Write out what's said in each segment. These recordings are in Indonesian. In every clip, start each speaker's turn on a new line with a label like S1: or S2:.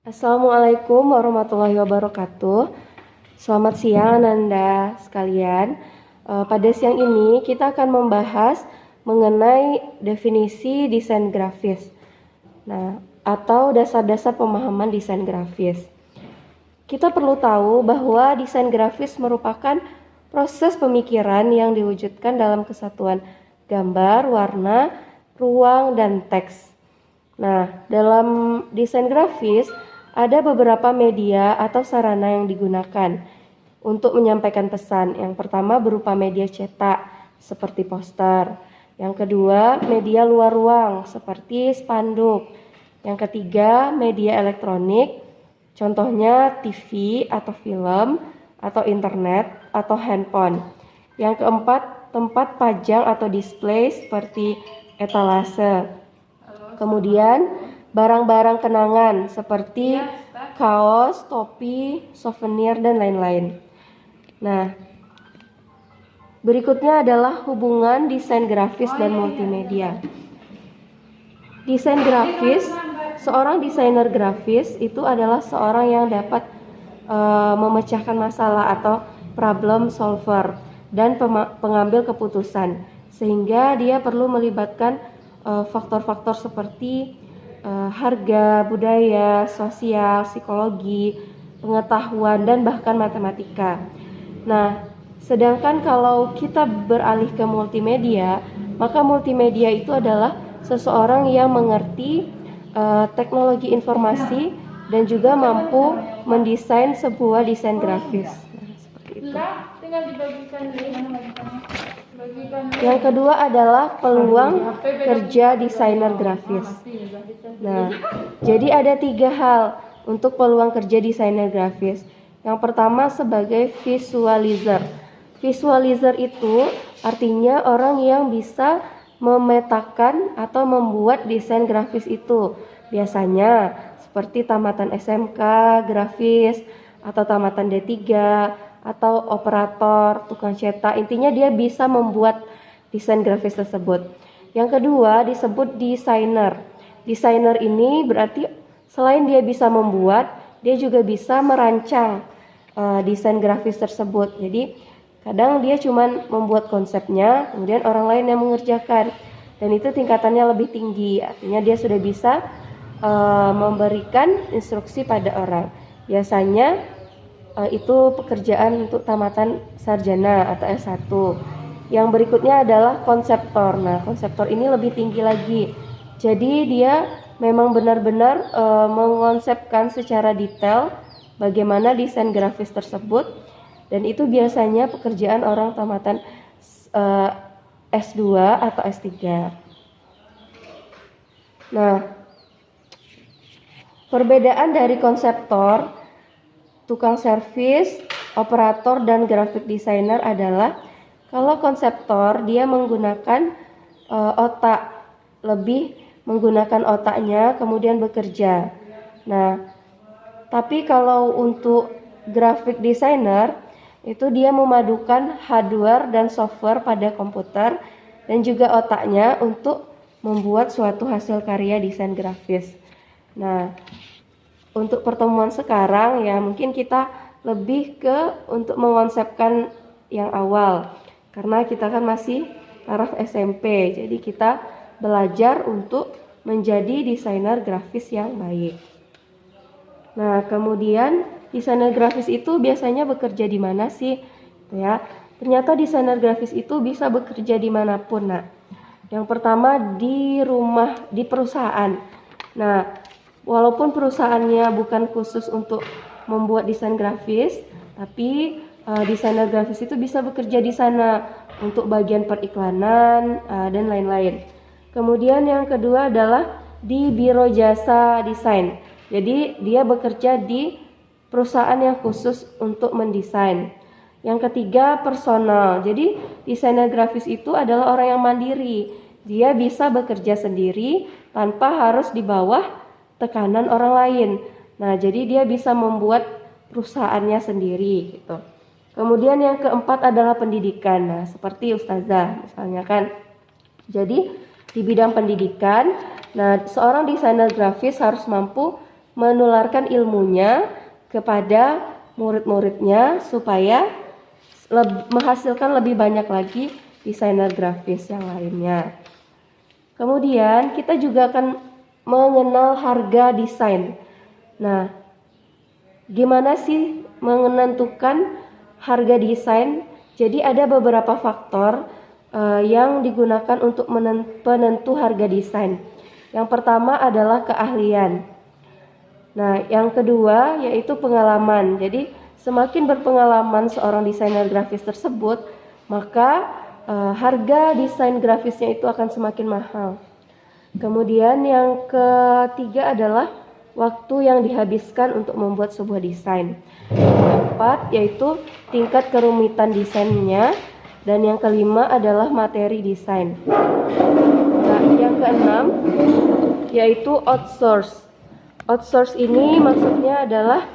S1: Assalamualaikum warahmatullahi wabarakatuh. Selamat siang Ananda sekalian. Pada siang ini kita akan membahas mengenai definisi desain grafis. Atau dasar-dasar pemahaman desain grafis. Kita perlu tahu bahwa desain grafis merupakan proses pemikiran yang diwujudkan dalam kesatuan gambar, warna, ruang, dan teks. Dalam desain grafis ada beberapa media atau sarana yang digunakan untuk menyampaikan pesan. Yang pertama berupa media cetak seperti poster. Yang kedua media luar ruang seperti spanduk. Yang ketiga media elektronik, contohnya TV atau film atau internet atau handphone. Yang keempat tempat pajang atau display seperti etalase. Kemudian barang-barang kenangan seperti kaos, topi, souvenir, dan lain-lain. Berikutnya adalah hubungan desain grafis dan multimedia. Desain grafis, seorang desainer grafis itu adalah seorang yang dapat memecahkan masalah atau problem solver dan pengambil keputusan, sehingga dia perlu melibatkan faktor-faktor seperti harga, budaya, sosial, psikologi, pengetahuan, dan bahkan matematika. Sedangkan kalau kita beralih ke multimedia, maka multimedia itu adalah seseorang yang mengerti teknologi informasi dan juga mampu mendesain sebuah desain grafis. Seperti itu. Yang kedua adalah peluang kerja desainer grafis. Jadi ada 3 hal untuk peluang kerja desainer grafis. Yang pertama sebagai visualizer. Visualizer itu artinya orang yang bisa memetakan atau membuat desain grafis itu. Biasanya seperti tamatan SMK grafis atau tamatan D3 atau operator, tukang cetak. Intinya dia bisa membuat desain grafis tersebut. Yang kedua disebut desainer. Desainer ini berarti selain dia bisa membuat, dia juga bisa merancang desain grafis tersebut. Jadi kadang dia cuma membuat konsepnya, kemudian orang lain yang mengerjakan. Dan itu tingkatannya lebih tinggi. Artinya dia sudah bisa memberikan instruksi pada orang. Biasanya itu pekerjaan untuk tamatan sarjana atau S1. Yang berikutnya adalah konseptor. Konseptor ini lebih tinggi lagi. Jadi dia memang benar-benar mengonsepkan secara detail bagaimana desain grafis tersebut, dan itu biasanya pekerjaan orang tamatan S2 atau S3. Perbedaan dari konseptor, tukang servis, operator, dan graphic designer adalah kalau konseptor dia menggunakan otak, lebih menggunakan otaknya kemudian bekerja. Tapi kalau untuk graphic designer itu dia memadukan hardware dan software pada komputer dan juga otaknya untuk membuat suatu hasil karya desain grafis. Untuk pertemuan sekarang ya mungkin kita lebih ke untuk mengonsepkan yang awal, karena kita kan masih taraf SMP, jadi kita belajar untuk menjadi desainer grafis yang baik. Kemudian desainer grafis itu biasanya bekerja di mana sih? Ternyata desainer grafis itu bisa bekerja dimanapun. Yang pertama di rumah, di perusahaan. Walaupun perusahaannya bukan khusus untuk membuat desain grafis, tapi desainer grafis itu bisa bekerja di sana untuk bagian periklanan dan lain-lain. Kemudian yang kedua adalah di biro jasa desain. Jadi dia bekerja di perusahaan yang khusus untuk mendesain. Yang ketiga personal. Jadi desainer grafis itu adalah orang yang mandiri. Dia bisa bekerja sendiri tanpa harus di bawah tekanan orang lain. Jadi dia bisa membuat perusahaannya sendiri gitu. Kemudian yang keempat adalah pendidikan. Seperti ustazah misalnya kan. Jadi di bidang pendidikan, seorang desainer grafis harus mampu menularkan ilmunya kepada murid-muridnya supaya menghasilkan lebih banyak lagi desainer grafis yang lainnya. Kemudian kita juga akan mengenal harga desain. Nah, gimana sih menentukan harga desain? Jadi ada beberapa faktor yang digunakan untuk penentu harga desain. Yang pertama adalah keahlian. Nah, yang kedua yaitu pengalaman. Jadi semakin berpengalaman seorang desainer grafis tersebut, maka harga desain grafisnya itu akan semakin mahal. Kemudian yang ketiga adalah waktu yang dihabiskan untuk membuat sebuah desain. Yang keempat yaitu tingkat kerumitan desainnya. Dan yang kelima adalah materi desain. Nah, yang keenam yaitu outsource. Outsource ini maksudnya adalah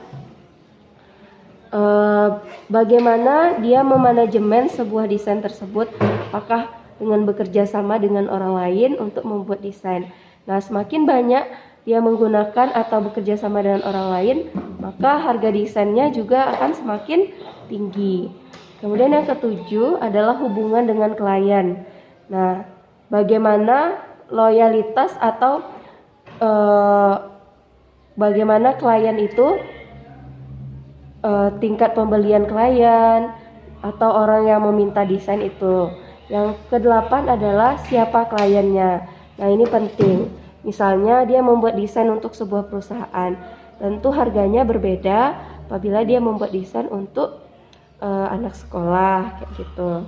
S1: bagaimana dia memanajemen sebuah desain tersebut, apakah dengan bekerja sama dengan orang lain untuk membuat desain. Nah, semakin banyak dia menggunakan atau bekerja sama dengan orang lain, maka harga desainnya juga akan semakin tinggi. Kemudian yang ketujuh adalah hubungan dengan klien. Nah, bagaimana loyalitas atau bagaimana klien itu tingkat pembelian klien atau orang yang meminta desain itu. Yang kedelapan adalah siapa kliennya. Nah, ini penting. Misalnya dia membuat desain untuk sebuah perusahaan, tentu harganya berbeda apabila dia membuat desain untuk anak sekolah kayak gitu.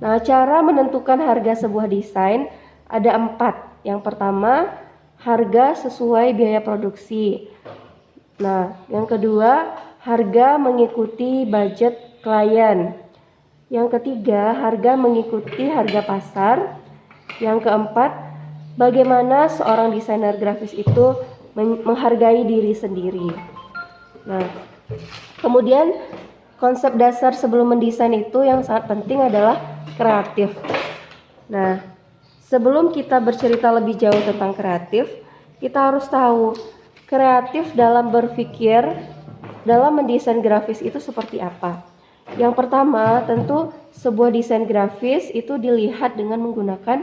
S1: Nah, cara menentukan harga sebuah desain ada 4. Yang pertama, harga sesuai biaya produksi. Nah, yang kedua, harga mengikuti budget klien. Yang ketiga, harga mengikuti harga pasar. Yang keempat, bagaimana seorang desainer grafis itu menghargai diri sendiri. Nah, kemudian konsep dasar sebelum mendesain itu yang sangat penting adalah kreatif. Nah, sebelum kita bercerita lebih jauh tentang kreatif, kita harus tahu kreatif dalam berpikir, dalam mendesain grafis itu seperti apa. Yang pertama, tentu sebuah desain grafis itu dilihat dengan menggunakan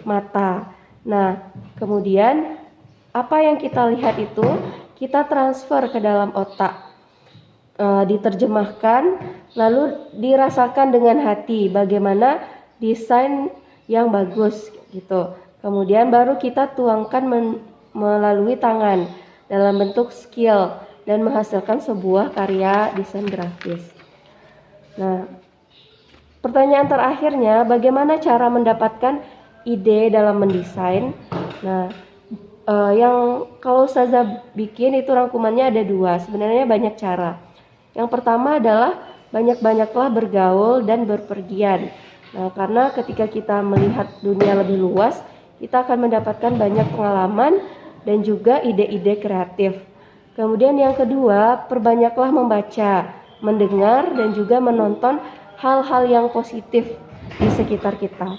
S1: mata. Nah, kemudian apa yang kita lihat itu kita transfer ke dalam otak. Diterjemahkan lalu dirasakan dengan hati bagaimana desain yang bagus gitu. Kemudian baru kita tuangkan melalui tangan dalam bentuk skill dan menghasilkan sebuah karya desain grafis. Nah, pertanyaan terakhirnya, bagaimana cara mendapatkan ide dalam mendesain? Nah, yang kalau Ustazah bikin itu rangkumannya ada 2. Sebenarnya banyak cara. Yang pertama adalah banyak-banyaklah bergaul dan berpergian. Nah, karena ketika kita melihat dunia lebih luas, kita akan mendapatkan banyak pengalaman dan juga ide-ide kreatif. Kemudian yang kedua, perbanyaklah membaca, mendengar dan juga menonton hal-hal yang positif di sekitar kita.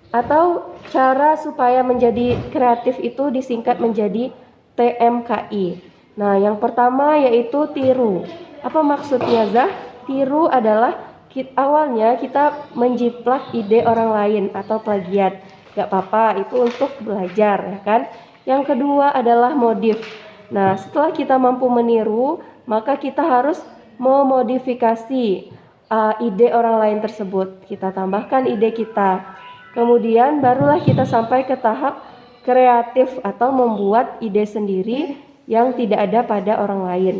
S1: Atau cara supaya menjadi kreatif itu disingkat menjadi TMKI. Nah, yang pertama yaitu tiru. Apa maksudnya, Zah? Tiru adalah awalnya kita menjiplak ide orang lain atau plagiat. Gak apa-apa, itu untuk belajar, ya kan? Yang kedua adalah modif. Nah, setelah kita mampu meniru, maka kita harus memodifikasi ide orang lain tersebut. Kita tambahkan ide kita. Kemudian barulah kita sampai ke tahap kreatif atau membuat ide sendiri yang tidak ada pada orang lain.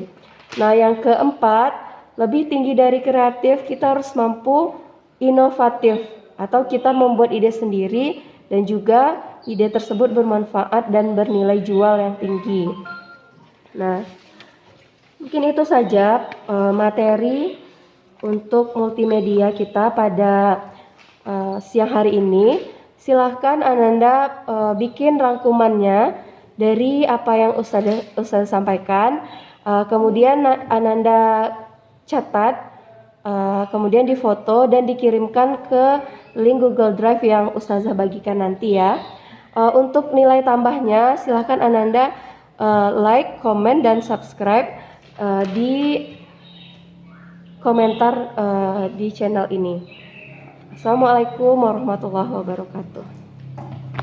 S1: Nah, yang keempat, lebih tinggi dari kreatif, kita harus mampu inovatif atau kita membuat ide sendiri dan juga ide tersebut bermanfaat dan bernilai jual yang tinggi. Nah, mungkin itu saja materi untuk multimedia kita pada siang hari ini. Silahkan Ananda bikin rangkumannya dari apa yang Ustaz sampaikan. Kemudian Ananda catat, kemudian difoto dan dikirimkan ke link Google Drive yang Ustazah bagikan nanti ya. Untuk nilai tambahnya silahkan Ananda like, komen, dan subscribe di komentar di channel ini. Assalamualaikum warahmatullahi wabarakatuh.